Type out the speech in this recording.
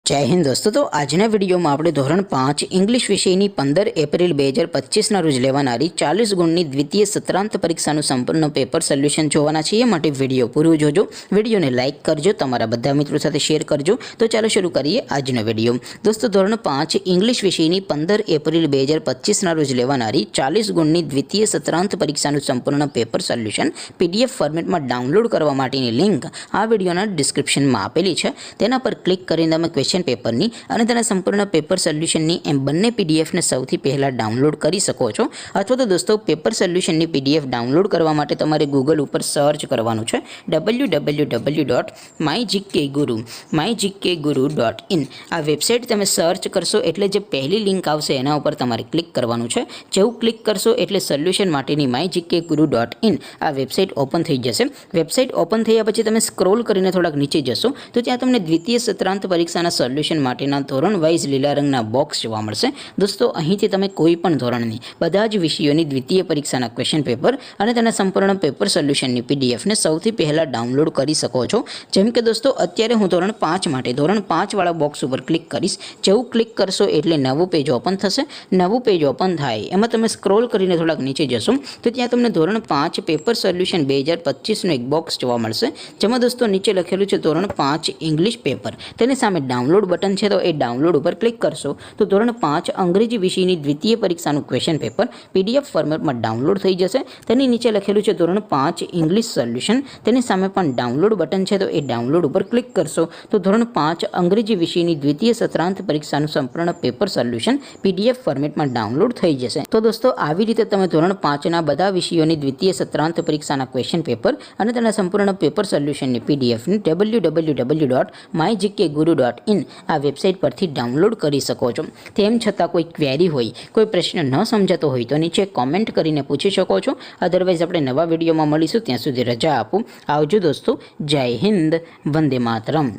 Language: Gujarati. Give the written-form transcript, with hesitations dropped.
जय हिंद दोस्तों। तो आजना वीडियो में આપણે ધોરણ 5 इंग्लिश વિષયની 15 એપ્રિલ 2025 ના રોજ લેવાનારી 40 ગુણની દ્વિતીય સત્રાંત પરીક્ષાનું સંપૂર્ણ પેપર સોલ્યુશન જોવાના છીએ। માટે વિડિયો પૂરો જોજો, વિડિયોને લાઈક કરજો, તમારા બધા મિત્રો સાથે શેર કરજો। તો ચાલો શરૂ કરીએ આજનો વિડિયો। દોસ્તો ધોરણ 5 इंग्लिश વિષયની 15 એપ્રિલ 2025 ના રોજ લેવાનારી 40 ગુણની દ્વિતીય સત્રાંત પરીક્ષાનું સંપૂર્ણ પેપર સોલ્યુશન PDF ફોર્મેટમાં ડાઉનલોડ કરવા માટેની લિંક આ વિડિયોના ડિસ્ક્રિપ્શનમાં આપેલી છે। તેના પર ક્લિક કરીને તમે ક્વેશ્ચન પેપરની અને તેના સંપૂર્ણ પેપર સોલ્યુશનની એમ બંને PDF ને સૌથી પહેલા ડાઉનલોડ કરી શકો છો। અથવા તો દોસ્તો પેપર સોલ્યુશનની PDF ડાઉનલોડ કરવા માટે તમારે ગૂગલ ઉપર સર્ચ કરવાનું છે www.mygkguru.in। આ વેબસાઇટ તમે સર્ચ કરશો એટલે જે પહેલી લિંક આવશે એના ઉપર તમારે ક્લિક કરવાનું છે। જેવું ક્લિક કરશો એટલે સોલ્યુશન માટેની mygkguru.in આ વેબસાઇટ ઓપન થઈ જશે। વેબસાઇટ ઓપન થયા પછી તમે સ્ક્રોલ કરીને થોડાક નીચે જશો તો ત્યાં તમને દ્વિતીય સત્રાંત પરીક્ષાના સોલ્યુશન માટેના ધોરણ વાઇઝ લીલા રંગના બોક્સ જોવા મળશે। દોસ્તો અહીંથી તમે કોઈ પણ ધોરણની બધા જ વિષયોની દ્વિતીય પરીક્ષાના ક્વેશ્ચન પેપર અને તેના સંપૂર્ણ પેપર સોલ્યુશનની PDF ને સૌથી પહેલા ડાઉનલોડ કરી શકો છો। જેમ કે દોસ્તો અત્યારે હું ધોરણ 5 માટે ધોરણ 5 વાળા બોક્સ ઉપર ક્લિક કરીશ। જેવું ક્લિક કરશો એટલે નવું પેજ ઓપન થશે। નવું પેજ ઓપન થાય એમાં તમે સ્ક્રોલ કરીને થોડાક નીચે જશો તો ત્યાં તમને ધોરણ 5 પેપર સોલ્યુશન 2025 નું એક બોક્સ જોવા મળશે। જેમાં દોસ્તો નીચે લખેલું છે ધોરણ 5 ઇંગ્લિશ પેપર। તેની સામે ડાઉનલોડ બટન છે તો એ ડાઉનલોડ ઉપર ક્લિક કરશો તો ધોરણ 5 અંગ્રેજી વિષયની દ્વિતીય પરીક્ષાનું ક્વેશ્ચન પેપર PDF ફોર્મેટમાં ડાઉનલોડ થઈ જશે। તેની નીચે લખેલું છે ધોરણ 5 ઇંગ્લિશ સોલ્યુશન। તેની સામે પણ ડાઉનલોડ બટન છે તો એ ડાઉનલોડ ઉપર ક્લિક કરશો તો ધોરણ 5 અંગ્રેજી વિષયની દ્વિતીય સત્રાંત પરીક્ષાનું સંપૂર્ણ પેપર સોલ્યુશન PDF ફોર્મેટમાં ડાઉનલોડ થઈ જશે। તો દોસ્તો આવી રીતે તમે ધોરણ 5 ના બધા વિષયોની દ્વિતીય સત્રાંત પરીક્ષાના ક્વેશ્ચન પેપર અને તેના સંપૂર્ણ પેપર સોલ્યુશનની PDF ને www.mygkguru.in આ વેબસાઇટ પરથી ડાઉનલોડ કરી શકો છો। તેમ છતાં કોઈ ક્વેરી હોય, કોઈ પ્રશ્ન ન સમજાતો હોય તો નીચે કોમેન્ટ કરીને પૂછી શકો છો। અધરવાઇઝ આપણે નવા વિડીયોમાં મળીશું, ત્યાં સુધી રજા આપું। આવજો દોસ્તો, જય હિન્દ, વંદે માતરમ।